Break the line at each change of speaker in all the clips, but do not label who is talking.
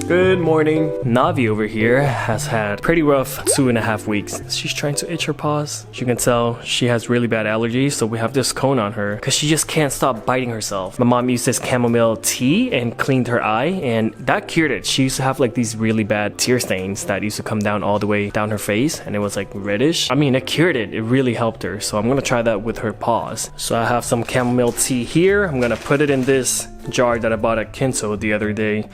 Good morning. Navi over here has had pretty rough 2.5 weeks. She's trying to itch her paws. As you can tell, she has really bad allergies, so we have this cone on her because she just can't stop biting herself. My mom used this chamomile tea and cleaned her eye, and that cured it. She used to have like these really bad tear stains that used to come down all the way down her face, and it was like reddish. I mean, it cured it. It really helped her. So I'm gonna try that with her paws. So I have some chamomile tea here. I'm gonna put it in this jar that I bought at Kinso the other day.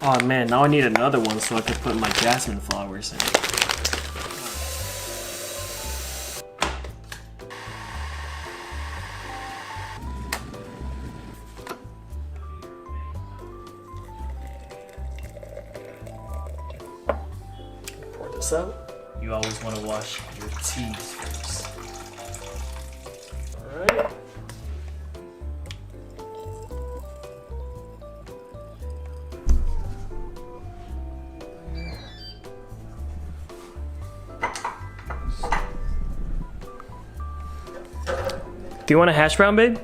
Oh man, now I need another one so I can put my jasmine flowers in. Pour this out. You always want to wash your teas first. Alright. Do you want a hash brown, babe?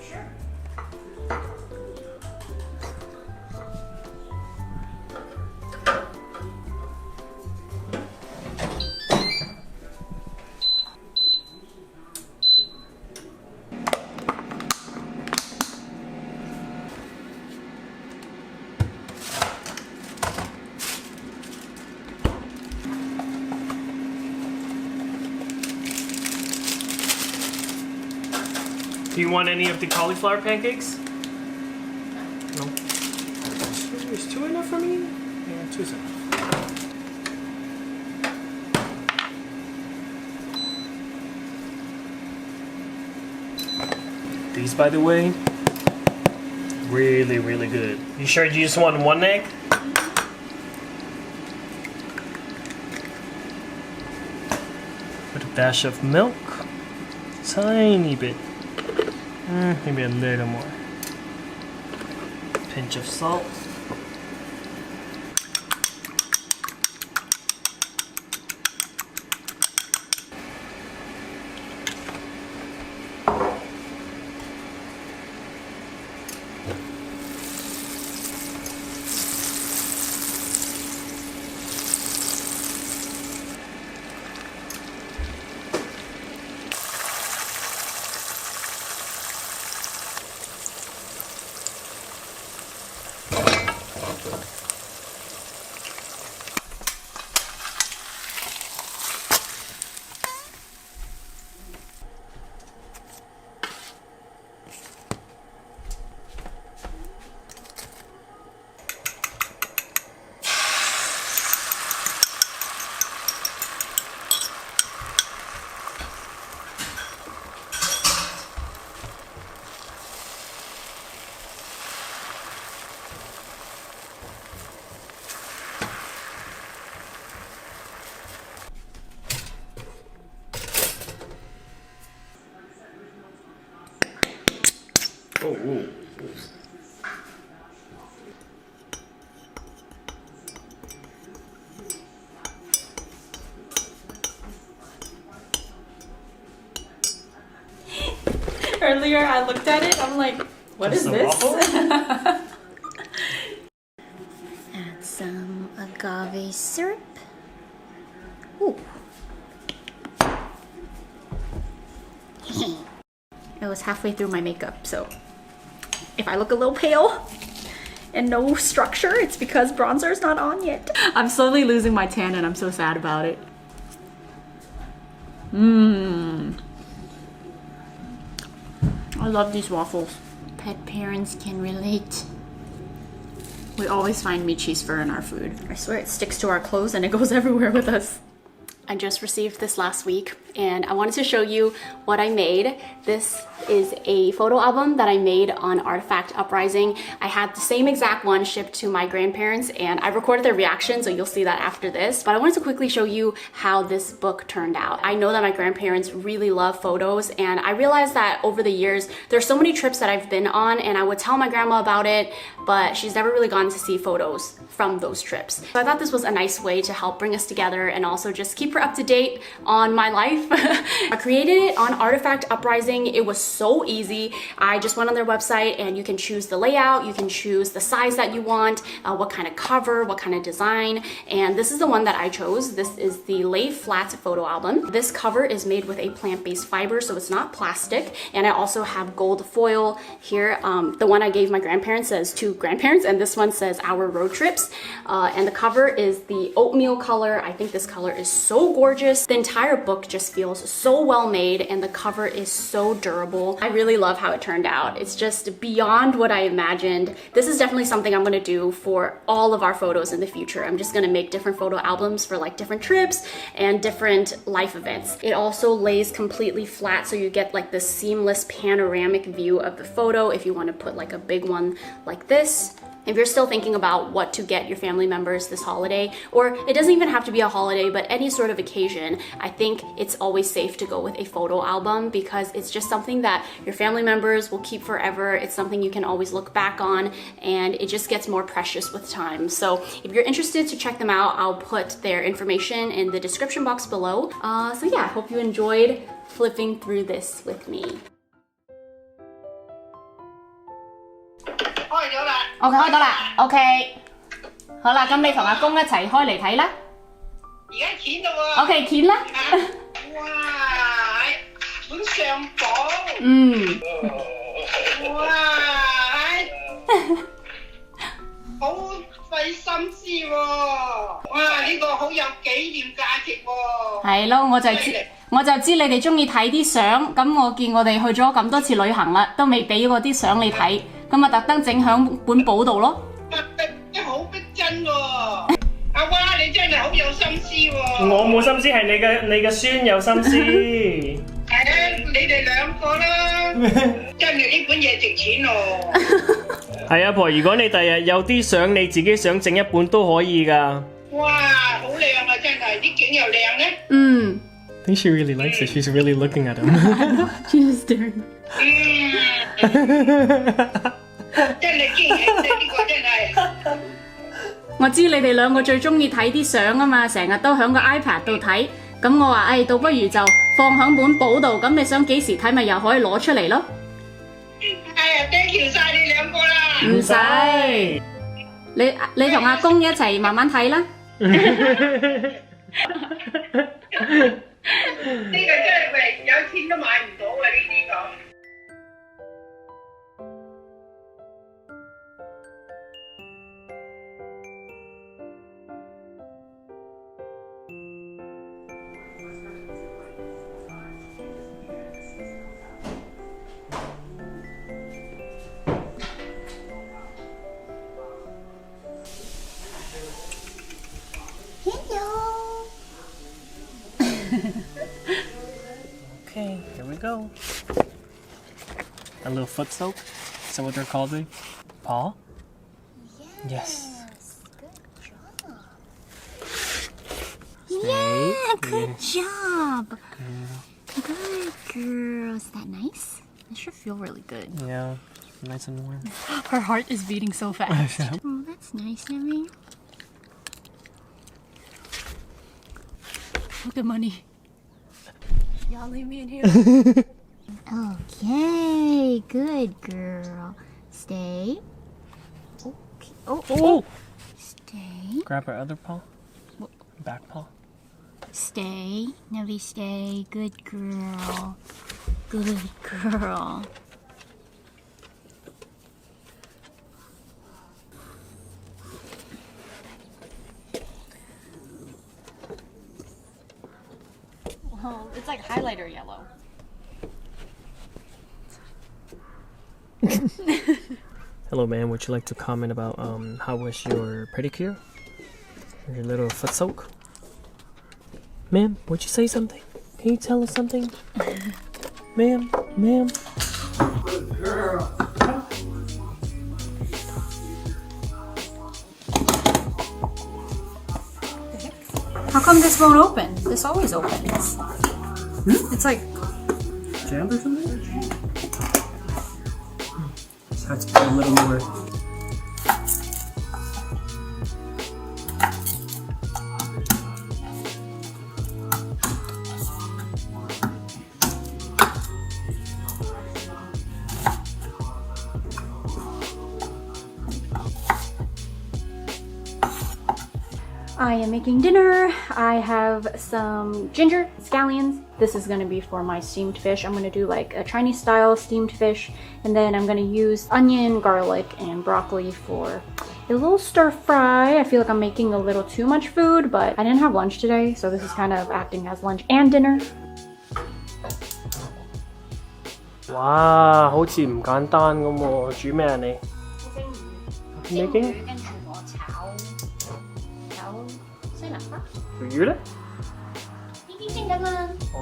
Sure.
Do you want any of the cauliflower pancakes? No. Is 2 enough for me? Yeah, 2's enough. These, by the way, really, really good. You sure you just want 1 egg? Put a dash of milk. Tiny bit. Maybe a little more. Pinch of salt. Oh.
Earlier I looked at it, I'm like, what is this?
Add some agave syrup. Ooh. It was halfway through my makeup, so if I look a little pale and no structure, it's because bronzer's not on yet. I'm slowly losing my tan and I'm so sad about it. I love these waffles. Pet parents can relate. We always find meat cheese fur in our food. I swear it sticks to our clothes and it goes everywhere with us. I just received this last week and I wanted to show you what I made. This is a photo album that I made on Artifact Uprising. I had the same exact one shipped to my grandparents, and I recorded their reaction, so you'll see that after this. But I wanted to quickly show you how this book turned out. I know that my grandparents really love photos, and I realized that over the years, there's so many trips that I've been on, and I would tell my grandma about it, but she's never really gotten to see photos from those trips. So I thought this was a nice way to help bring us together and also just keep her up to date on my life. I created it on Artifact Uprising. It was so easy. I just went on their website and you can choose the layout, you can choose the size that you want, what kind of cover, what kind of design, and this is the one that I chose. This is the Lay Flat photo album. This cover is made with a plant-based fiber, so it's not plastic, and I also have gold foil here. The one I gave my grandparents says to grandparents, and this one says our road trips. And the cover is the oatmeal color. I think this color is so gorgeous. The entire book just feels so well made, and the cover is so durable. I really love how it turned out. It's just beyond what I imagined. This is definitely something I'm gonna do for all of our photos in the future. I'm just gonna make different photo albums for like different trips and different life events. It also lays completely flat, so you get like this seamless panoramic view of the photo if you want to put like a big one like this. If you're still thinking about what to get your family members this holiday, or it doesn't even have to be a holiday, but any sort of occasion, I think it's always safe to go with a photo album because it's just something that your family members will keep forever. It's something you can always look back on, and it just gets more precious with time. So if you're interested to check them out, I'll put their information in the description box below. So yeah, I hope you enjoyed flipping through this with me.
開咗啦。
OK， 開到啦。OK， 好啦，咁你同阿公一齊開嚟睇啦。
而家剪到喎。
OK， 剪啦。
哇！本相簿。
嗯。
哇！好費心思喎。哇！呢個好有紀念價值喎。係咯，我就知你哋中意睇啲相，咁我見我哋去咗咁多次旅行啦，都未俾嗰啲相你睇，咁啊特登整響本簿度咯。好逼真喎！阿娃你真係好有心思喎！
我冇心思，係你嘅孫有心思。
係啊，你哋兩個啦，真係呢本嘢值錢喎！
係阿婆，如果你第日有啲相你自己想整一本都可以㗎。哇，
好靚啊！真係啲景又靚咧。
嗯。
I think she really likes it. She's really looking at him.
She's staring.
真係驚喜啫！呢個真係。
我知你哋兩個最中意睇啲相啊嘛，成日都響個 iPad 度睇。咁我話，倒不如就放響本簿度，咁你想幾時睇咪又可以攞出嚟咯。
哎呀 ，thank you 晒你兩個啦。
唔使。你同阿公一齊慢慢睇啦。
呢個真係喂，有錢都買唔到啊！呢啲咁。
Okay, here we go. A little foot soak. Is that what they're called? Paw? Yes.
Yeah, good job. Good girl. Is that nice? That should feel really good.
Yeah, nice and warm.
Her heart is beating so fast. Oh, that's nice of me. Look at money. Y'all leave me in here. Okay, good girl. Stay. Okay. Oh. Stay.
Grab her other paw. Back paw.
Stay. Nelly, stay. Good girl. Good girl. Oh, it's like highlighter yellow.
Hello, ma'am. Would you like to comment about how was your pedicure? Your little foot soak? Ma'am, would you say something? Can you tell us something? Ma'am? Ma'am?
Good girl.
How come this won't open? This always opens. It's like
Jammed or something? Just have to put a little more.
I am making dinner. I have some ginger, scallions. This is gonna be for my steamed fish. I'm gonna do like a Chinese style steamed fish, and then I'm gonna use onion, garlic, and broccoli for a little stir fry. I feel like I'm making a little too much food, but I didn't have lunch today, so this is kind of acting as lunch and dinner.
哇，好似唔簡單咁喎，煮咩啊你？Making？ 條魚咧？
呢啲先㗎嘛。
哦。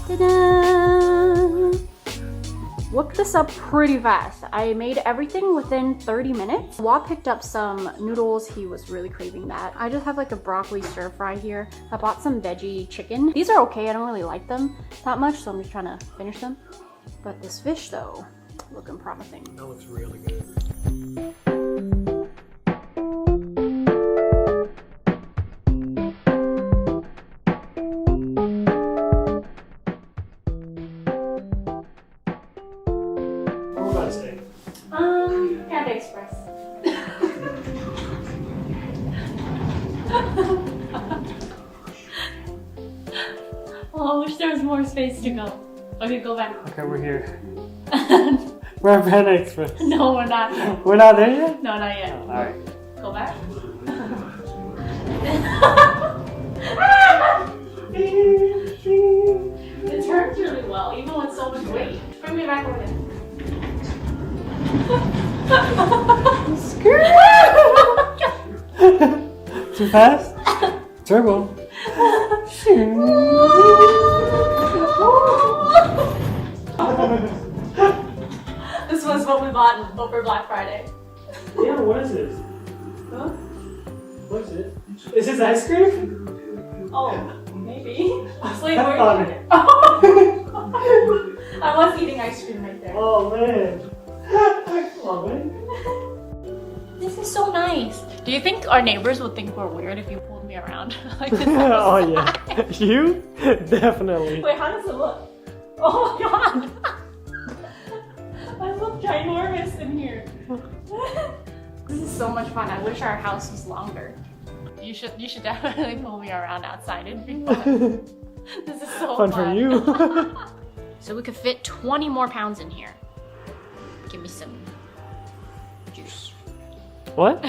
Ta-da! Whipped this up pretty fast. I made everything within 30 minutes. Wa picked up some noodles. He was really craving that. I just have like a broccoli stir fry here. I bought some veggie chicken. These are okay. I don't really like them that much, so I'm just trying to finish them. But this fish though, looking promising.
That looks really good.
Panda Express. Oh, I wish there was more space to go. Okay, go back.
Okay, we're here. We're at Panda Express.
No, we're not.
We're not there yet?
No, not yet.
Alright.
Go back. It turns really well, even with so much weight. Bring me back over there.
Too fast? Turbo.
This was what we bought over Black Friday.
Yeah, what is this? Huh? What is it? Is this ice cream?
Oh, maybe. Wait,
I thought it.
I was eating ice cream right there.
Oh man. Come on, man.
This is so nice. Do you think our neighbors would think we're weird if you pulled me around like this?
Oh yeah. You? Definitely.
Wait, how does it look? Oh my god! I look ginormous in here. This is so much fun. I wish our house was longer. You should definitely pull me around outside. It'd be fun. This is so fun.
Fun for you.
So we could fit 20 more pounds in here. Give me some juice.
What?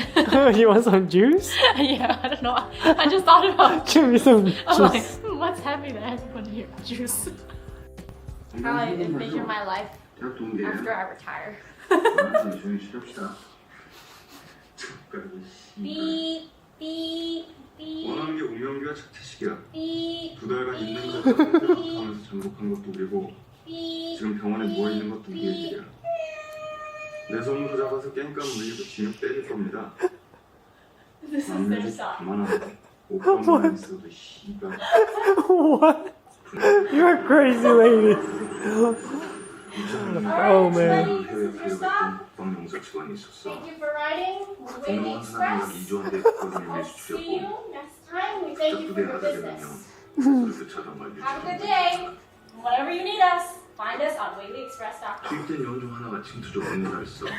You want some juice?
Yeah, I don't know. I just thought about
Give me some juice.
I'm like, what's heavy that I have to put in here? Juice. How I envision my life after I retire. Beep, beep, beep.
원하는 게 운명기와 착퇴식이야.
Beep,
2달간 있는 것도 하면서 전복한 것도 우리고 지금 병원에 누워 있는 것도 우리의 일이야. 내 손으로 잡아서 깽깡 물리고 진흙 때릴 겁니다.
This is their song.
가만하고 옷감만 있어도 씨발.
What? You're a crazy lady. Oh man.
해외 가려고 국방 용사 직원이 있었어.
Thank you for riding with Weylie
공무원 사람이랑
Express.
이주한데 그걸
I'll
위해서
see
주려고.
you next time. We thank you for
부대
your
하다 되면
business.
그렇게 찾아말겠지.
Have a good day. Whenever you need us, find us on WeilieExpress.com.
뛸땐 연중 하나가 침투적 언니가 있어.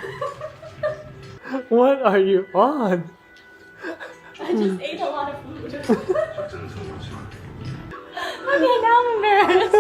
What are you on?
I just ate a lot of food.
작전은 성공하지 마.
Okay, now I'm embarrassed.